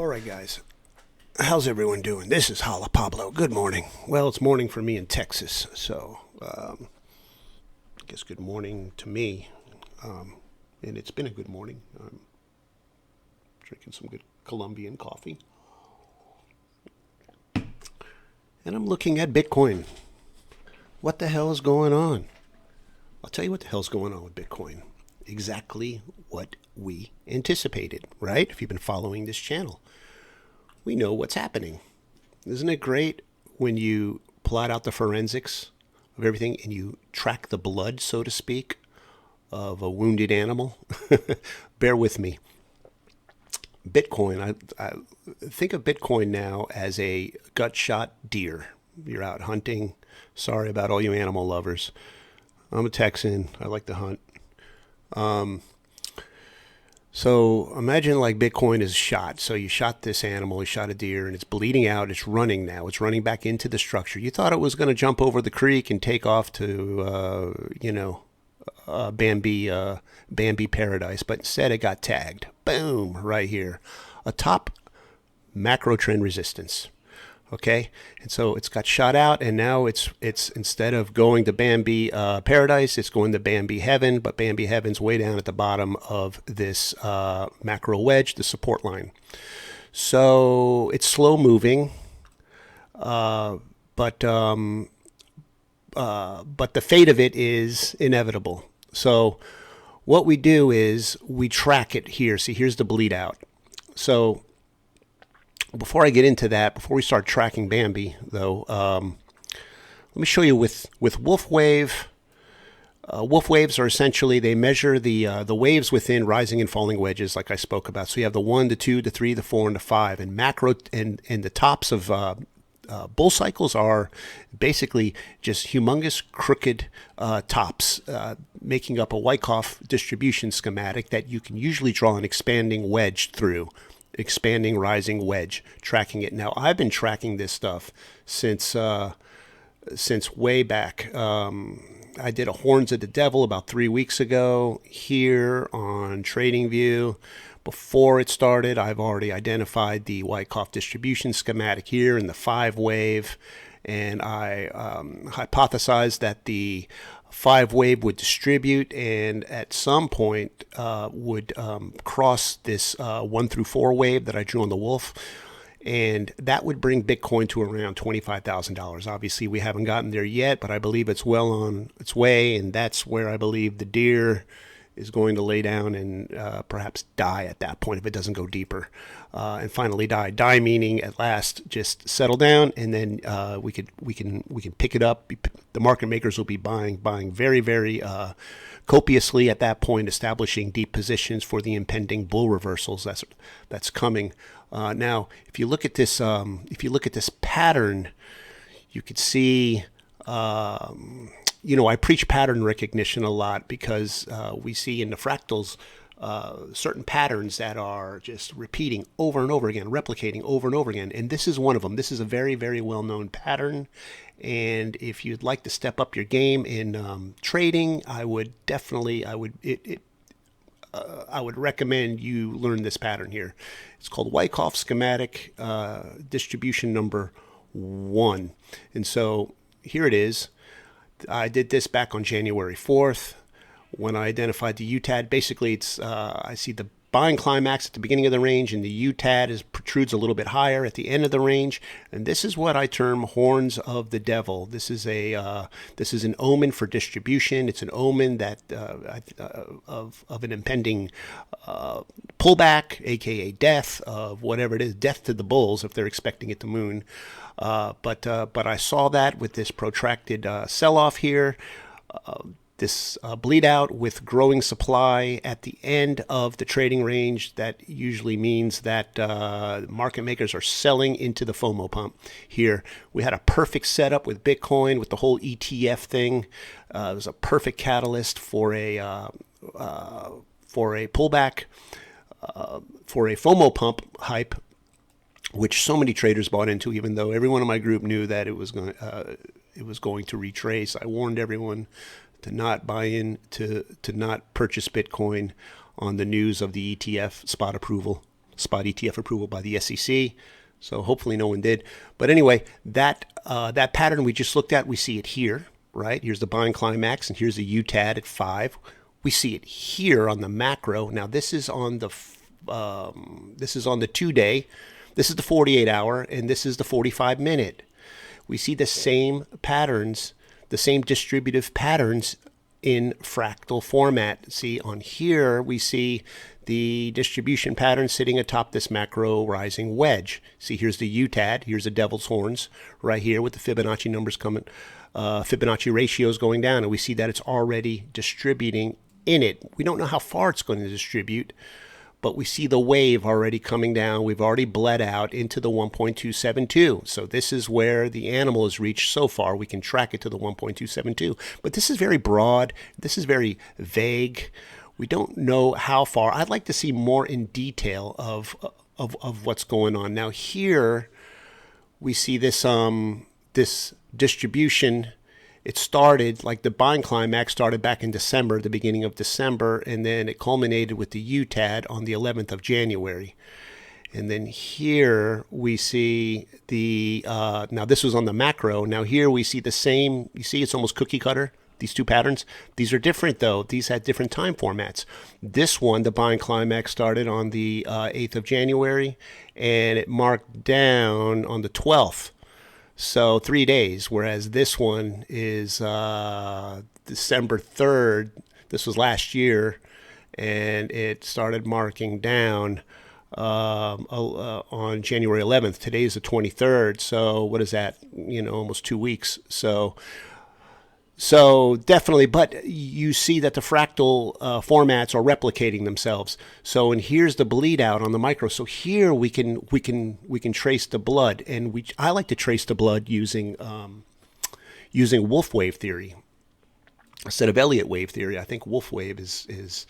All right, guys. How's everyone doing? This is Hala Pablo. Good morning. Well, it's morning for me in Texas, so I guess good morning to me. And it's been a good morning. I'm drinking some good Colombian coffee. And I'm looking at Bitcoin. What the hell is going on? I'll tell you what the hell's going on with Bitcoin. Exactly what we anticipated, right? If you've been following this channel, we know what's happening. Isn't it great when you plot out the forensics of everything and you track the blood, so to speak, of a wounded animal? Bear with me. Bitcoin, I think of Bitcoin now as a gut-shot deer. You're out hunting. Sorry about all you animal lovers. I'm a Texan. I like to hunt. So imagine like Bitcoin is shot. So you shot this animal, you shot a deer, and it's bleeding out. It's running now. It's running back into the structure. You thought it was going to jump over the creek and take off to, Bambi paradise, but instead it got tagged. Boom, right here. A top macro trend resistance. Okay, and so it's got shot out, and now it's instead of going to Bambi paradise, it's going to Bambi heaven, but Bambi heaven's way down at the bottom of this macro wedge, the support line. So it's slow moving, but the fate of it is inevitable. So what we do is we track it here. See, here's the bleed out. So before I get into that, before we start tracking Bambi, though, let me show you with Wolfe Wave. Wolfe waves are essentially, they measure the waves within rising and falling wedges, like I spoke about. So you have the 1, the 2, the 3, the 4, and the 5. And macro and the tops of bull cycles are basically just humongous crooked tops, making up a Wyckoff distribution schematic that you can usually draw an expanding wedge through. Expanding rising wedge, tracking it. Now, I've been tracking this stuff since way back. I did a Horns of the Devil about 3 weeks ago here on TradingView. Before it started, I've already identified the Wyckoff distribution schematic here in the 5 wave, and I hypothesized that the 5 wave would distribute and at some point would cross this 1 through 4 wave that I drew on the Wolf, and that would bring Bitcoin to around $25,000. Obviously, we haven't gotten there yet, but I believe it's well on its way, and that's where I believe the deer is going to lay down and perhaps die at that point if it doesn't go deeper, and finally die. Die meaning at last just settle down, and then we can pick it up. The market makers will be buying very, very copiously at that point, establishing deep positions for the impending bull reversals that's coming. Now, if you look at this pattern, you could see. I preach pattern recognition a lot because we see in the fractals certain patterns that are just repeating over and over again, replicating over and over again. And this is one of them. This is a very, very well-known pattern. And if you'd like to step up your game in trading, I would recommend you learn this pattern here. It's called Wyckoff schematic distribution number 1. And so here it is. I did this back on January 4th when I identified the UTAD. Basically, it's I see the buying climax at the beginning of the range, and the UTAD protrudes a little bit higher at the end of the range. And this is what I term horns of the devil. This is an omen for distribution. It's an omen that of an impending pullback, aka death of whatever it is, death to the bulls if they're expecting it to moon. But I saw that with this protracted sell-off here, this bleed out with growing supply at the end of the trading range. That usually means that market makers are selling into the FOMO pump here. We had a perfect setup with Bitcoin with the whole ETF thing. It was a perfect catalyst for a pullback, for a FOMO pump hype, which so many traders bought into, even though everyone in my group knew that it was going to retrace. I warned everyone to not buy in, to not purchase Bitcoin on the news of the ETF spot approval. spot ETF approval by the SEC. So hopefully no one did. But anyway, that pattern we just looked at, we see it here, right? Here's the buying climax, and here's the UTAD at 5. We see it here on the macro. Now this is on the 2-day. This is the 48-hour, and this is the 45-minute. We see the same patterns, the same distributive patterns in fractal format. See, on here we see the distribution pattern sitting atop this macro rising wedge. See, here's the UTAD, here's the devil's horns right here with the Fibonacci numbers coming, Fibonacci ratios going down, and we see that it's already distributing in it. We don't know how far it's going to distribute, but we see the wave already coming down. We've already bled out into the 1.272. So this is where the animal has reached so far. We can track it to the 1.272. But this is very broad. This is very vague. We don't know how far. I'd like to see more in detail of what's going on. Now here we see this this distribution. It started, like the buying climax started back in December, the beginning of December, and then it culminated with the UTAD on the 11th of January. And then here we see the, now this was on the macro. Now here we see the same, you see it's almost cookie cutter, these two patterns. These are different though. These had different time formats. This one, the buying climax started on the 8th of January, and it marked down on the 12th. So 3 days, whereas this one is December 3rd. This was last year, and it started marking down on January 11th. Today's the 23rd, so what is that? Almost 2 weeks. So definitely, but you see that the fractal formats are replicating themselves. So, and here's the bleed out on the micro. So here we can trace the blood, and I like to trace the blood using Wolfe wave theory instead of Elliott wave theory. I think Wolfe wave is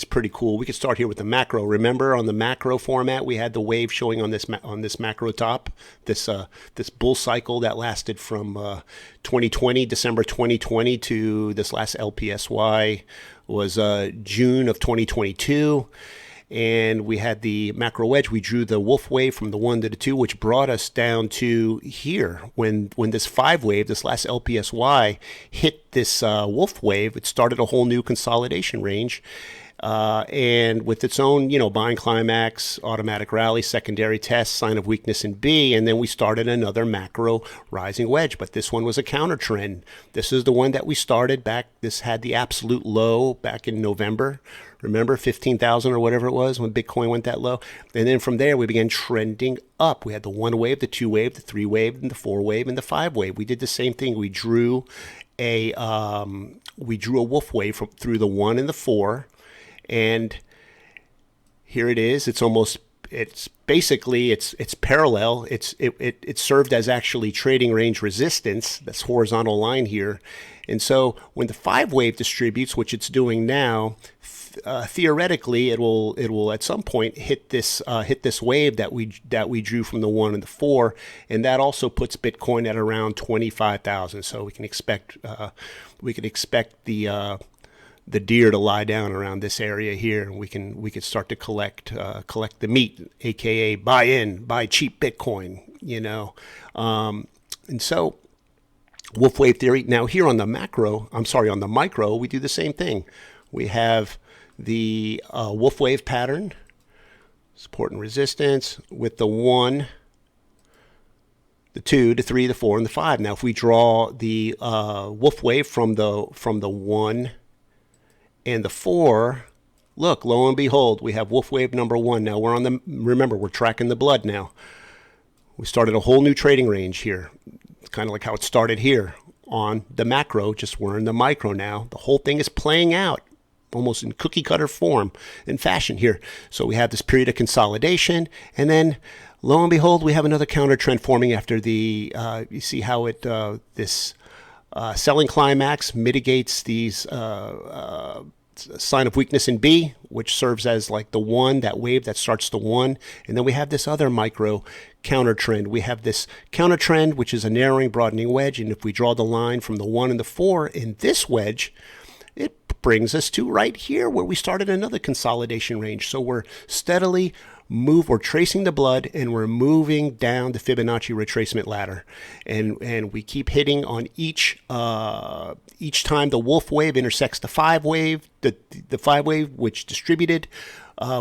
pretty cool. We could start here with the macro. Remember, on the macro format, we had the wave showing on this macro top. This bull cycle that lasted from 2020, December 2020, to this last LPSY was June of 2022. And we had the macro wedge. We drew the Wolfe wave from the 1 to the 2, which brought us down to here. When this 5 wave, this last LPSY, hit this Wolfe wave, it started a whole new consolidation range. And with its own, buying climax, automatic rally, secondary test, sign of weakness in B, and then we started another macro rising wedge. But this one was a counter trend. This is the one that we started back. This had the absolute low back in November. Remember, 15,000 or whatever it was when Bitcoin went that low. And then from there, we began trending up. We had the 1 wave, the 2 wave, the 3 wave, and the 4 wave, and the 5 wave. We did the same thing. We drew a Wolfe wave through the 1 and the 4. And here it is. It's parallel. It served as actually trading range resistance. That's horizontal line here. And so when the 5 wave distributes, which it's doing now, theoretically it will at some point hit this wave that we drew from the 1 and the 4, and that also puts Bitcoin at around 25,000. So we can expect the deer to lie down around this area here, and we can start to collect the meat, aka buy cheap Bitcoin, and so Wolfe wave theory. Now here on the micro, we do the same thing. We have the Wolfe wave pattern, support and resistance, with the 1, the 2, the 3, the 4, and the 5. Now if we draw the Wolfe wave from the 1 and the 4, look, lo and behold, we have Wolfe wave number 1. Now remember, we're tracking the blood now. We started a whole new trading range here. It's kind of like how it started here on the macro, just we're in the micro now. The whole thing is playing out almost in cookie cutter form and fashion here. So we have this period of consolidation, and then lo and behold, we have another counter trend forming after the, you see how this selling climax mitigates these sign of weakness in B, which serves as like the 1, that wave that starts the 1. And then we have this other micro counter trend. We have this counter trend, which is a narrowing, broadening wedge. And if we draw the line from the 1 and the 4 in this wedge, it brings us to right here where we started another consolidation range. So we're steadily we're tracing the blood and we're moving down the Fibonacci retracement ladder, and we keep hitting on each time the Wolfe wave intersects the 5 wave, the 5 wave which distributed.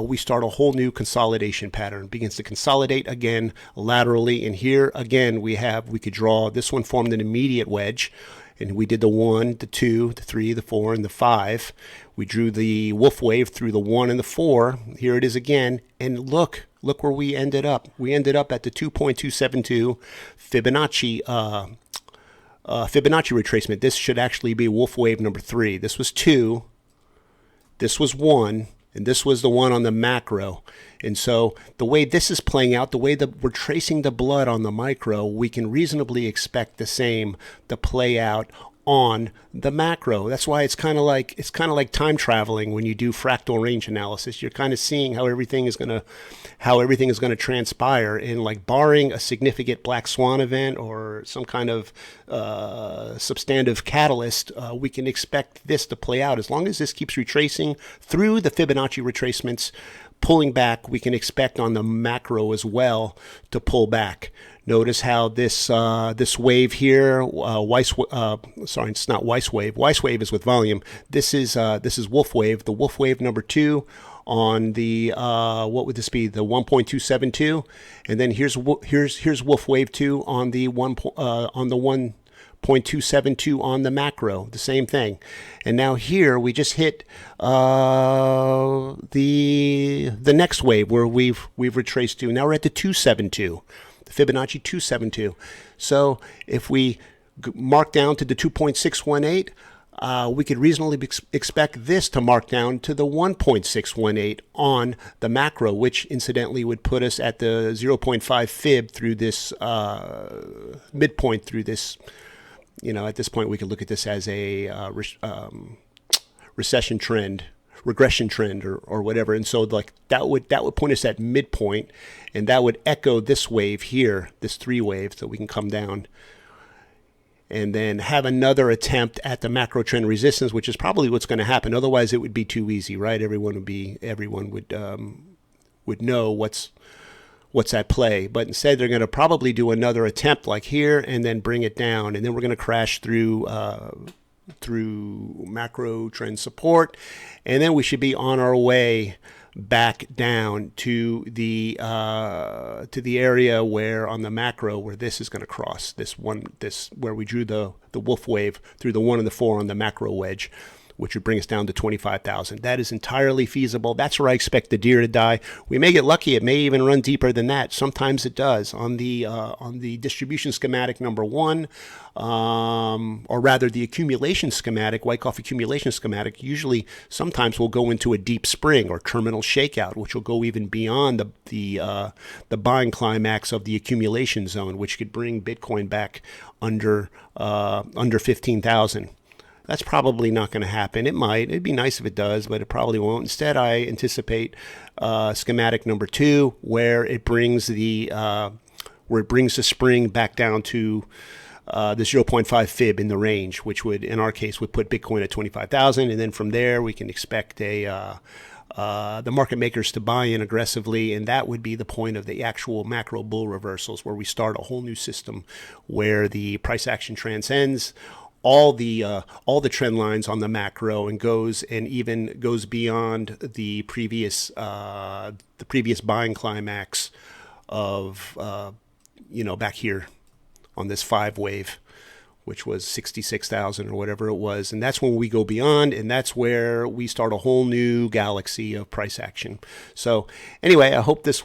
We start a whole new consolidation pattern. Begins to consolidate again laterally, and here again we could draw. This one formed an immediate wedge, and we did the 1, the 2, the 3, the 4, and the 5. We drew the Wolfe wave through the 1 and the 4. Here it is again, and look where we ended up. We ended up at the 2.272 Fibonacci retracement. This should actually be Wolfe wave number 3. This was 2. This was 1. And this was the one on the macro. And so the way this is playing out, the way that we're tracing the blood on the micro, we can reasonably expect the same to play out on the macro. That's why it's kind of like time traveling when you do fractal range analysis. You're kind of seeing how everything is going to transpire, and like barring a significant black swan event or some kind of substantive catalyst, we can expect this to play out. As long as this keeps retracing through the Fibonacci retracements, pulling back, we can expect on the macro as well to pull back. Notice how this wave here, sorry, it's not Weiss wave. Weiss wave is with volume. This is Wolfe wave. The Wolfe wave number 2 on the what would this be? The 1.272, and then here's Wolfe wave 2 on the 1.272 on the macro. The same thing. And now here we just hit the next wave where we've retraced to. Now we're at the 272. The Fibonacci 272. So if we mark down to the 2.618, we could reasonably expect this to mark down to the 1.618 on the macro, which incidentally would put us at the 0.5 fib through this midpoint through this. At this point we could look at this as a regression trend, or whatever. And so like that would point us at midpoint, and that would echo this wave here, this 3 wave, so we can come down and then have another attempt at the macro trend resistance, which is probably what's going to happen. Otherwise it would be too easy, right? Everyone would know what's at play. But instead they're going to probably do another attempt like here and then bring it down, and then we're going to crash through macro trend support, and then we should be on our way back down to the area where on the macro where this is going to cross this where we drew the Wolfe wave through the 1 and the 4 on the macro wedge, which would bring us down to 25,000. That is entirely feasible. That's where I expect the deer to die. We may get lucky. It may even run deeper than that. Sometimes it does. On the distribution schematic number 1, or rather the accumulation schematic, Wyckoff accumulation schematic, usually sometimes will go into a deep spring or terminal shakeout, which will go even beyond the buying climax of the accumulation zone, which could bring Bitcoin back under 15,000. That's probably not going to happen. It might. It'd be nice if it does, but it probably won't. Instead, I anticipate schematic number 2, where it brings the spring back down to the 0.5 fib in the range, which would, in our case, would put Bitcoin at 25,000, and then from there we can expect the market makers to buy in aggressively, and that would be the point of the actual macro bull reversals, where we start a whole new system where the price action transcends all the trend lines on the macro and goes beyond the previous buying climax of back here on this 5 wave, which was 66,000 or whatever it was, and that's when we go beyond, and that's where we start a whole new galaxy of price action. So anyway, I hope this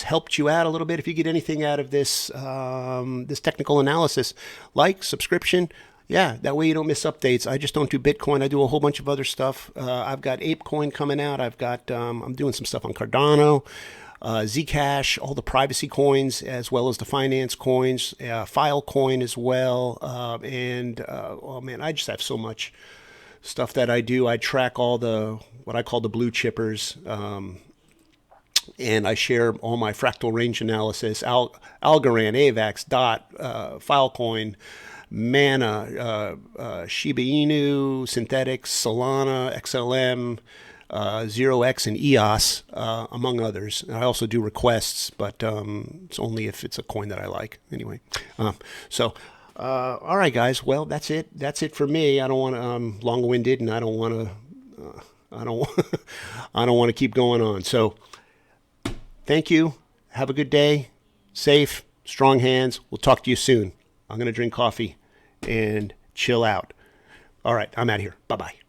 helped you out a little bit. If you get anything out of this this technical analysis, like, subscription, yeah, that way you don't miss updates. I just don't do Bitcoin. I do a whole bunch of other stuff. I've got ApeCoin coming out. I've got I'm doing some stuff on Cardano, Zcash, all the privacy coins, as well as the finance coins, Filecoin as well, and oh man, I just have so much stuff that I do. I track all what I call the blue chippers. And I share all my fractal range analysis, Algorand, AVAX, DOT, Filecoin, Mana, Shiba Inu, Synthetics, Solana, XLM, 0x and EOS, among others. I also do requests, but it's only if it's a coin that I like. Anyway, all right, guys. Well, that's it. That's it for me. I don't want to long-winded, and I don't want to. I don't. I don't want to keep going on. So, thank you. Have a good day. Safe, strong hands. We'll talk to you soon. I'm gonna drink coffee and chill out. All right, I'm out of here. Bye-bye.